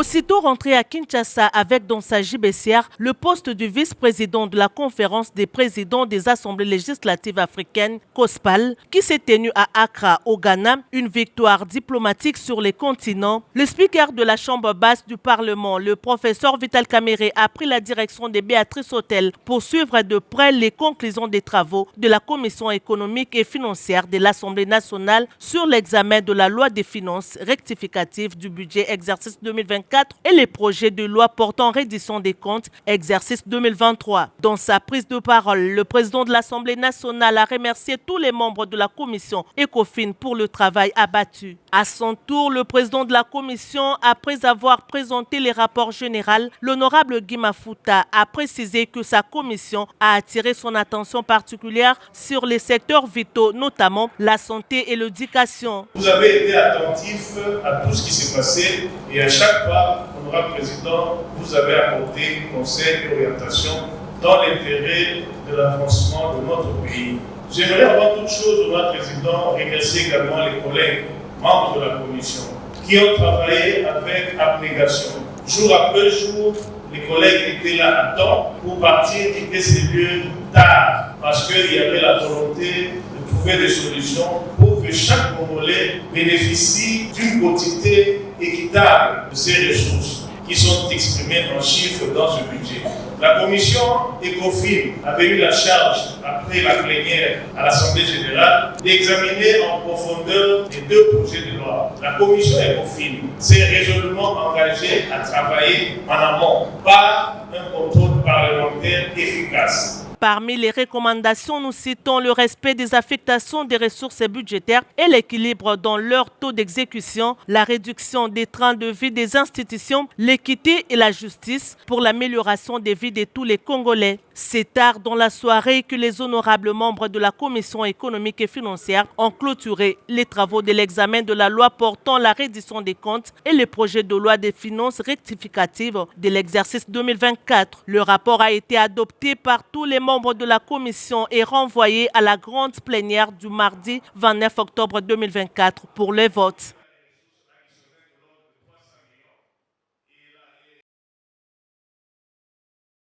Aussitôt rentré à Kinshasa avec dans sa gibecière le poste du vice-président de la conférence des présidents des assemblées législatives africaines, COSPAL, qui s'est tenue à Accra, au Ghana, une victoire diplomatique sur les continents, le speaker de la Chambre basse du Parlement, le professeur Vital Kamerhe, a pris la direction de Béatrice Autel pour suivre de près les conclusions des travaux de la Commission économique et financière de l'Assemblée nationale sur l'examen de la loi des finances rectificative du budget exercice 2024 et les projets de loi portant reddition des comptes exercice 2023. Dans sa prise de parole, le président de l'Assemblée nationale a remercié tous les membres de la commission ECOFIN pour le travail abattu. À son tour, le président de la commission, après avoir présenté les rapports généraux, l'honorable Guy Mafuta a précisé que sa commission a attiré son attention particulière sur les secteurs vitaux, notamment la santé et l'éducation. Vous avez été attentif à tout ce qui s'est passé et à chaque fois, honorable président, vous avez apporté conseils et orientations dans l'intérêt de l'avancement de notre pays. J'aimerais avant toute chose, honorable président, remercier également les collègues membres de la commission qui ont travaillé avec abnégation. Jour après jour, les collègues étaient là à temps pour partir quitter ces lieux tard parce qu'il y avait la volonté de trouver des solutions pour que chaque Congolais bénéficie d'une quantité équitable de ces ressources qui sont exprimées en chiffres dans ce budget. La commission ECOFIN avait eu la charge, après la plénière à l'Assemblée générale, d'examiner en profondeur les deux projets de loi. La commission ECOFIN s'est résolument engagée à travailler en amont par un contrôle parlementaire efficace. Parmi les recommandations, nous citons le respect des affectations des ressources budgétaires et l'équilibre dans leur taux d'exécution, la réduction des trains de vie des institutions, l'équité et la justice pour l'amélioration des vies de tous les Congolais. C'est tard dans la soirée que les honorables membres de la Commission économique et financière ont clôturé les travaux de l'examen de la loi portant la reddition des comptes et le projet de loi des finances rectificatives de l'exercice 2024. Le rapport a été adopté par tous les membres de la commission et renvoyé à la grande plénière du mardi 29 octobre 2024 pour le vote.